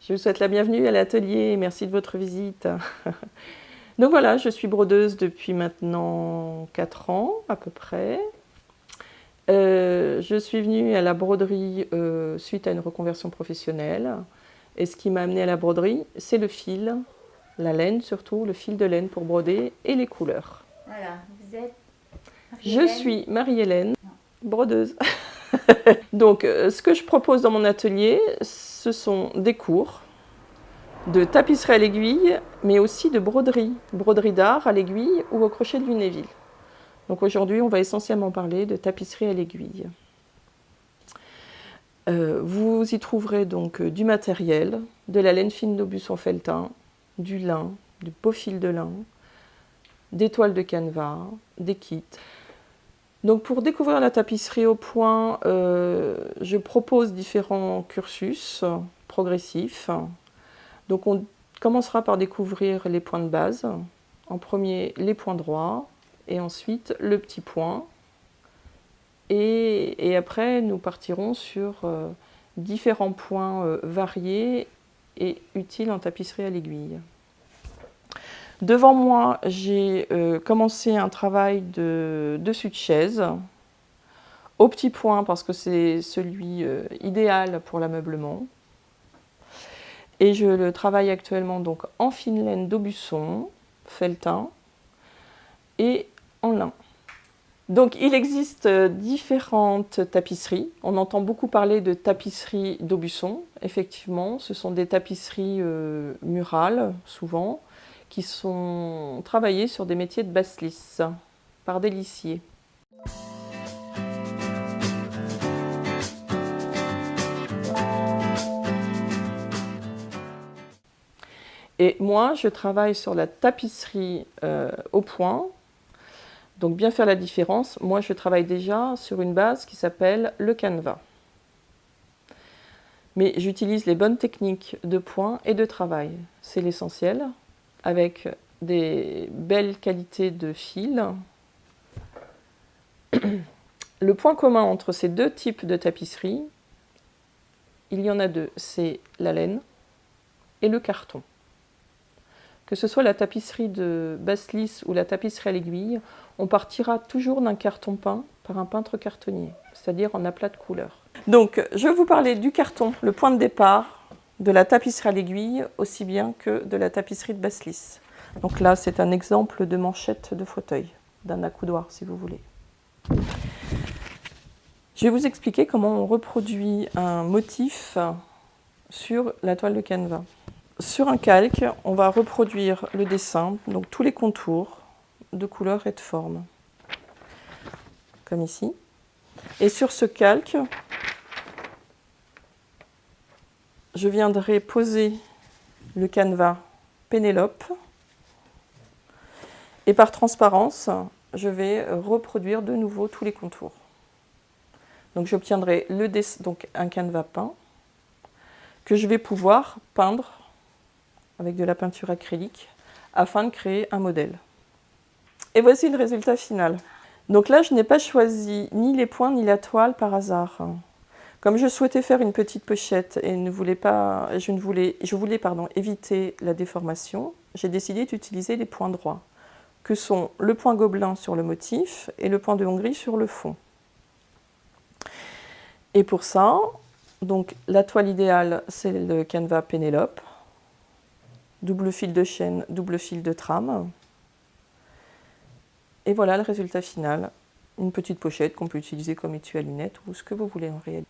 Je vous souhaite la bienvenue à l'atelier et merci de votre visite. Donc voilà, je suis brodeuse depuis maintenant 4 ans à peu près. Je suis venue à la broderie suite à une reconversion professionnelle. Et ce qui m'a amenée à la broderie, c'est le fil, la laine surtout, le fil de laine pour broder et les couleurs. Voilà, vous êtes Je suis Marie-Hélène, brodeuse. Donc ce que je propose dans mon atelier, ce sont des cours de tapisserie à l'aiguille, mais aussi de broderie, broderie d'art à l'aiguille ou au crochet de Lunéville. Donc aujourd'hui, on va essentiellement parler de tapisserie à l'aiguille. Vous y trouverez donc du matériel, de la laine fine d'Aubusson felletin, du lin, du beau fil de lin, des toiles de canevas, des kits. Donc pour découvrir la tapisserie au point, je propose différents cursus progressifs. Donc on commencera par découvrir les points de base. En premier, les points droits, et ensuite le petit point. Et après, nous partirons sur différents points variés et utiles en tapisserie à l'aiguille. Devant moi, j'ai commencé un travail de dessus de chaise, au petit point parce que c'est celui idéal pour l'ameublement. Et je le travaille actuellement donc en fine laine d'Aubusson, felletin et en lin. Donc il existe différentes tapisseries. On entend beaucoup parler de tapisserie d'Aubusson. Effectivement, ce sont des tapisseries murales, souvent, qui sont travaillées sur des métiers de basse lisse par des lissiers. Et moi, je travaille sur la tapisserie au point. Donc bien faire la différence, moi je travaille déjà sur une base qui s'appelle le canevas. Mais j'utilise les bonnes techniques de point et de travail. C'est l'essentiel, avec des belles qualités de fil. Le point commun entre ces deux types de tapisserie, il y en a deux, c'est la laine et le carton. Que ce soit la tapisserie de basse lisse ou la tapisserie à l'aiguille, on partira toujours d'un carton peint par un peintre cartonnier, c'est-à-dire en aplat de couleur. Donc, je vais vous parler du carton, le point de départ de la tapisserie à l'aiguille, aussi bien que de la tapisserie de basse lisse. Donc là, c'est un exemple de manchette de fauteuil, d'un accoudoir, si vous voulez. Je vais vous expliquer comment on reproduit un motif sur la toile de canevas. Sur un calque, on va reproduire le dessin, donc tous les contours de couleur et de forme, comme ici. Et sur ce calque, je viendrai poser le canevas Pénélope. Et par transparence, je vais reproduire de nouveau tous les contours. Donc j'obtiendrai donc un canevas peint que je vais pouvoir peindre avec de la peinture acrylique, afin de créer un modèle. Et voici le résultat final. Donc là, je n'ai pas choisi ni les points ni la toile par hasard. Comme je souhaitais faire une petite pochette et je voulais éviter la déformation, j'ai décidé d'utiliser les points droits, que sont le point gobelin sur le motif et le point de Hongrie sur le fond. Et pour ça, donc, la toile idéale, c'est le canevas Pénélope. Double fil de chaîne, double fil de trame. Et voilà le résultat final. Une petite pochette qu'on peut utiliser comme étui à lunettes ou ce que vous voulez en réalité.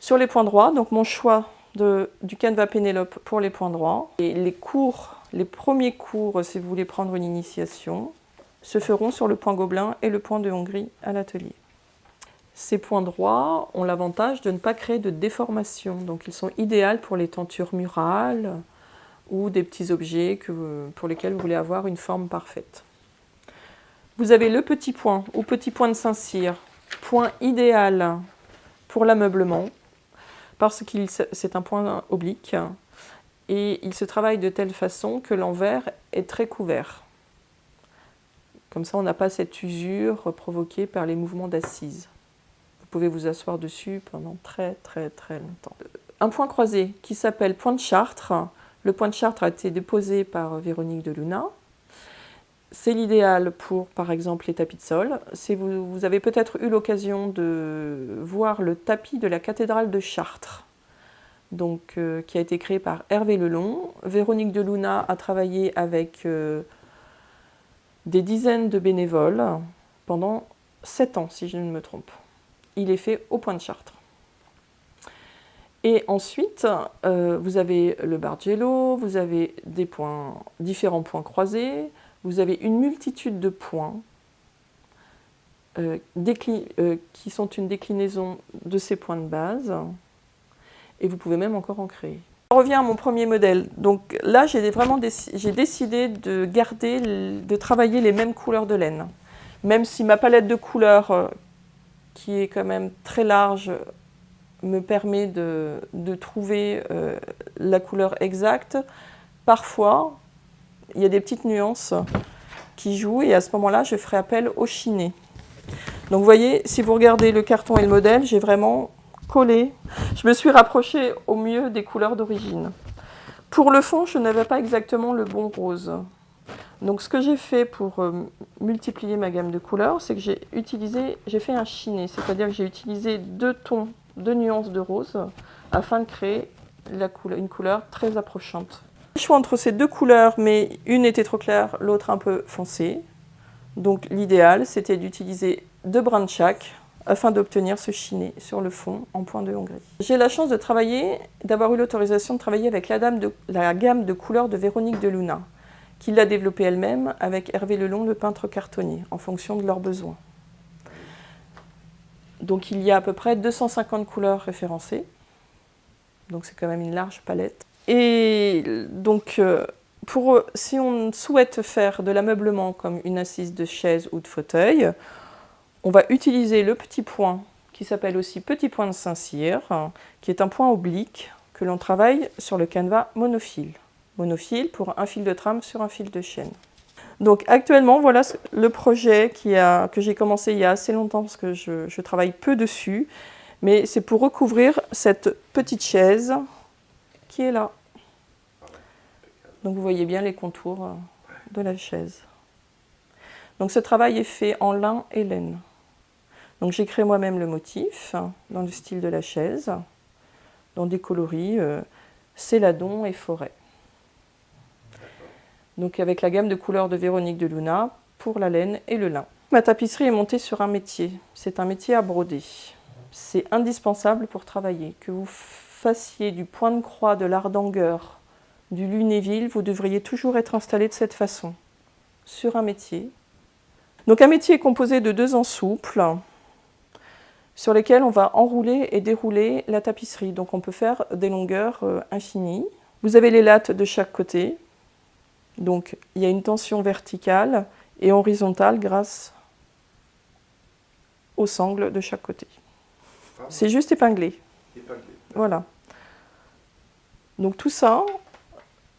Sur les points droits, donc mon choix du canevas Pénélope pour les points droits. Et les premiers cours, si vous voulez prendre une initiation, se feront sur le point gobelin et le point de Hongrie à l'atelier. Ces points droits ont l'avantage de ne pas créer de déformation, donc ils sont idéaux pour les tentures murales ou des petits objets pour lesquels vous voulez avoir une forme parfaite. Vous avez le petit point ou petit point de Saint-Cyr, point idéal pour l'ameublement, parce que c'est un point oblique et il se travaille de telle façon que l'envers est très couvert. Comme ça, on n'a pas cette usure provoquée par les mouvements d'assise. Vous pouvez vous asseoir dessus pendant très longtemps. Un point croisé qui s'appelle point de Chartres. Le point de Chartres a été déposé par Véronique de Luna. C'est l'idéal pour, par exemple, les tapis de sol. Vous avez peut-être eu l'occasion de voir le tapis de la cathédrale de Chartres, donc, qui a été créé par Hervé Lelong. Véronique de Luna a travaillé avec des dizaines de bénévoles pendant 7 ans, si je ne me trompe. Il est fait au point de Chartres. Et ensuite, vous avez le Bargello, vous avez différents points croisés, vous avez une multitude de points qui sont une déclinaison de ces points de base, et vous pouvez même encore en créer. Je reviens à mon premier modèle. Donc là, j'ai décidé de travailler les mêmes couleurs de laine. Même si ma palette de couleurs, qui est quand même très large, me permet de trouver la couleur exacte, parfois, il y a des petites nuances qui jouent, et à ce moment-là, je ferai appel au chiné. Donc vous voyez, si vous regardez le carton et le modèle, j'ai vraiment collé. Je me suis rapprochée au mieux des couleurs d'origine. Pour le fond, je n'avais pas exactement le bon rose. Donc ce que j'ai fait pour multiplier ma gamme de couleurs, c'est que j'ai fait un chiné, c'est-à-dire que j'ai utilisé 2 nuances de rose afin de créer une couleur très approchante. Le choix entre ces 2 couleurs, mais une était trop claire, l'autre un peu foncée. Donc l'idéal, c'était d'utiliser 2 brins de chaque afin d'obtenir ce chiné sur le fond en point de Hongrie. J'ai la chance d'avoir eu l'autorisation de travailler avec la gamme de couleurs de Véronique de Luna, qui l'a développée elle-même avec Hervé Lelong, le peintre cartonnier, en fonction de leurs besoins. Donc il y a à peu près 250 couleurs référencées, donc c'est quand même une large palette. Et donc, si on souhaite faire de l'ameublement comme une assise de chaise ou de fauteuil, on va utiliser le petit point qui s'appelle aussi petit point de Saint-Cyr, qui est un point oblique que l'on travaille sur le canevas monofil. Monofil pour un fil de trame sur un fil de chaîne. Donc actuellement, voilà le projet que j'ai commencé il y a assez longtemps parce que je travaille peu dessus, mais c'est pour recouvrir cette petite chaise qui est là. Donc vous voyez bien les contours de la chaise. Donc ce travail est fait en lin et laine. Donc j'ai créé moi-même le motif dans le style de la chaise, dans des coloris céladon et forêt. Donc avec la gamme de couleurs de Véronique de Luna pour la laine et le lin. Ma tapisserie est montée sur un métier. C'est un métier à broder. C'est indispensable pour travailler. Que vous fassiez du point de croix, de l'ardangueur, du lunéville, vous devriez toujours être installé de cette façon, sur un métier. Donc un métier est composé de 2 ans souples, sur lesquels on va enrouler et dérouler la tapisserie. Donc on peut faire des longueurs infinies. Vous avez les lattes de chaque côté. Donc il y a une tension verticale et horizontale grâce aux sangles de chaque côté. C'est juste épinglé. Voilà. Donc tout ça,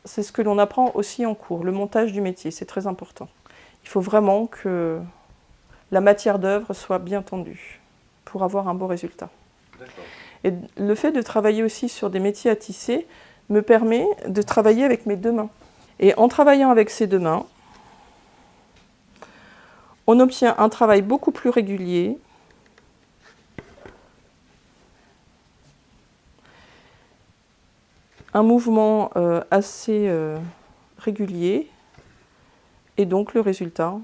c'est ce que l'on apprend aussi en cours, le montage du métier, c'est très important. Il faut vraiment que la matière d'œuvre soit bien tendue pour avoir un beau résultat. Et le fait de travailler aussi sur des métiers à tisser me permet de travailler avec mes 2 mains. Et en travaillant avec ces 2 mains, on obtient un travail beaucoup plus régulier, un mouvement assez régulier, et donc le résultat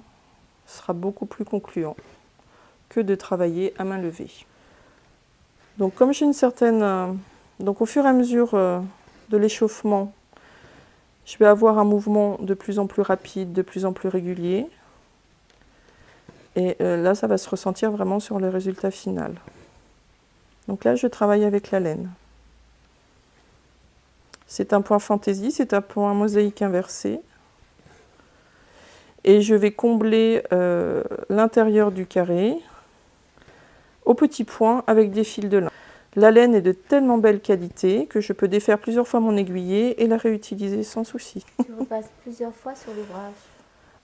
sera beaucoup plus concluant que de travailler à main levée. Donc comme j'ai une certaine... donc au fur et à mesure de l'échauffement, je vais avoir un mouvement de plus en plus rapide, de plus en plus régulier. Et là, ça va se ressentir vraiment sur le résultat final. Donc là, je travaille avec la laine. C'est un point fantaisie, c'est un point mosaïque inversé. Et je vais combler l'intérieur du carré au petit point avec des fils de lin. La laine est de tellement belle qualité que je peux défaire plusieurs fois mon aiguillet et la réutiliser sans souci. Tu repasses plusieurs fois sur l'ouvrage?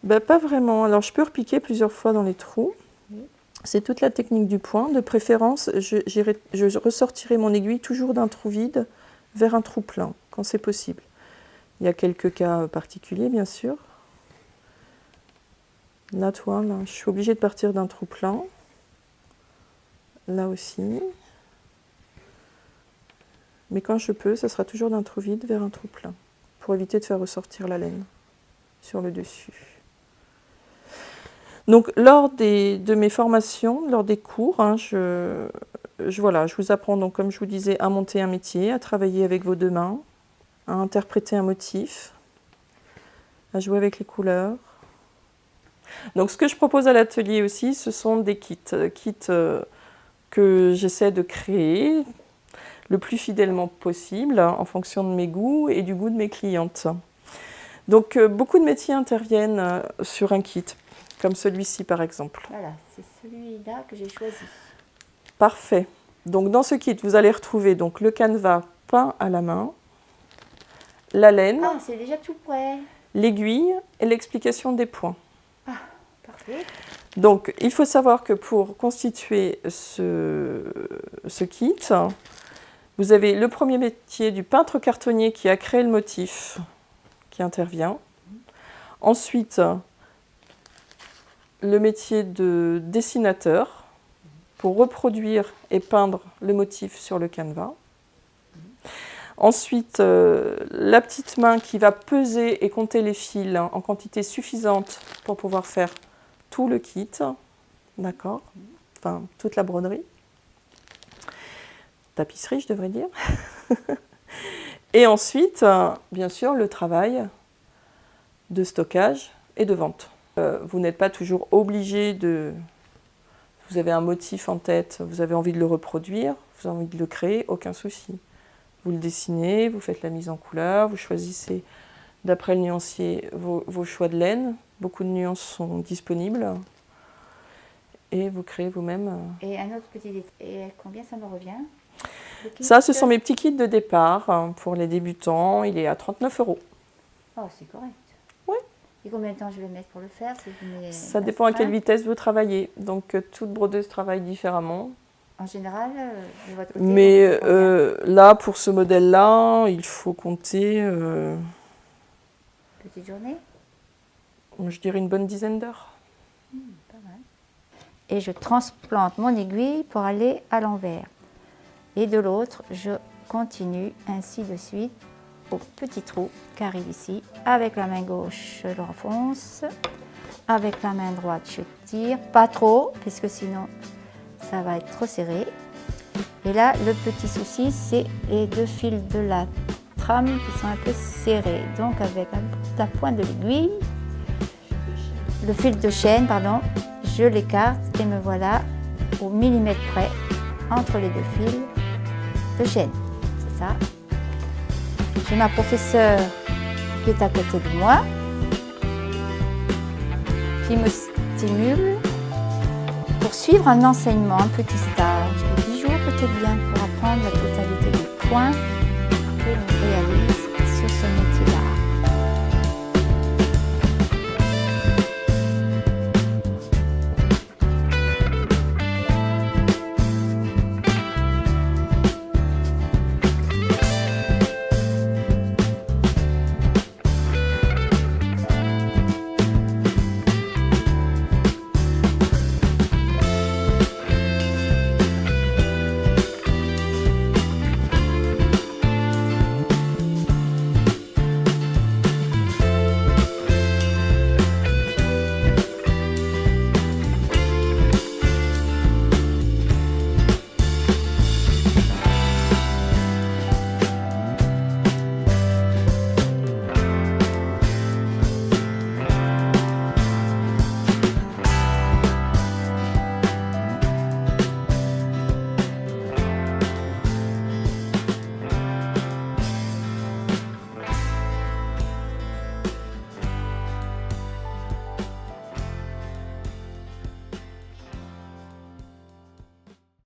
Ben, pas vraiment. Alors je peux repiquer plusieurs fois dans les trous. Oui. C'est toute la technique du point. De préférence, je ressortirai mon aiguille toujours d'un trou vide vers un trou plein, quand c'est possible. Il y a quelques cas particuliers, bien sûr. Là, toi, là, je suis obligée de partir d'un trou plein. Là aussi. Mais quand je peux, ça sera toujours d'un trou vide vers un trou plein, pour éviter de faire ressortir la laine sur le dessus. Donc, lors de mes formations, lors des cours, hein, je vous apprends, donc, comme je vous disais, à monter un métier, à travailler avec vos deux mains, à interpréter un motif, à jouer avec les couleurs. Donc, ce que je propose à l'atelier aussi, ce sont des kits que j'essaie de créer le plus fidèlement possible, en fonction de mes goûts et du goût de mes clientes. Donc, beaucoup de métiers interviennent sur un kit, comme celui-ci par exemple. Voilà, c'est celui-là que j'ai choisi. Parfait. Donc, dans ce kit, vous allez retrouver donc, le canevas peint à la main, la laine, ah, c'est déjà tout prêt. L'aiguille et l'explication des points. Ah, parfait. Donc, il faut savoir que pour constituer ce kit, vous avez le premier métier du peintre cartonnier qui a créé le motif qui intervient. Ensuite, le métier de dessinateur pour reproduire et peindre le motif sur le canevas. Ensuite, la petite main qui va peser et compter les fils en quantité suffisante pour pouvoir faire tout le kit, d'accord, enfin toute la broderie, tapisserie je devrais dire. Et ensuite, bien sûr, le travail de stockage et de vente. Vous n'êtes pas toujours obligé de... Vous avez un motif en tête, vous avez envie de le reproduire, vous avez envie de le créer, aucun souci. Vous le dessinez, vous faites la mise en couleur, vous choisissez d'après le nuancier vos choix de laine. Beaucoup de nuances sont disponibles. Et vous créez vous-même. Et un autre petit détail. Et combien ça me revient? Ça, ce sont mes petits kits de départ pour les débutants. Il est à 39 €. Oh, c'est correct. Oui. Et combien de temps je vais mettre pour le faire? Ça dépend à quelle vitesse vous travaillez. Donc, toute brodeuse travaille différemment. En général, de votre côté, mais là, pour ce modèle-là, il faut compter... petite journée? Je dirais une bonne dizaine d'heures. Pas mal. Et je transplante mon aiguille pour aller à l'envers. Et de l'autre, je continue ainsi de suite au petit trou qui arrive ici. Avec la main gauche, je l'enfonce. Avec la main droite, je tire. Pas trop, puisque sinon, ça va être trop serré. Et là, le petit souci, c'est les deux fils de la trame qui sont un peu serrés. Donc, avec la pointe de l'aiguille, le fil de chaîne, pardon, je l'écarte et me voilà au millimètre près entre les deux fils de chaîne. C'est ça. J'ai ma professeure qui est à côté de moi, qui me stimule pour suivre un enseignement, un petit stage de 10 jours peut-être bien pour apprendre la totalité des points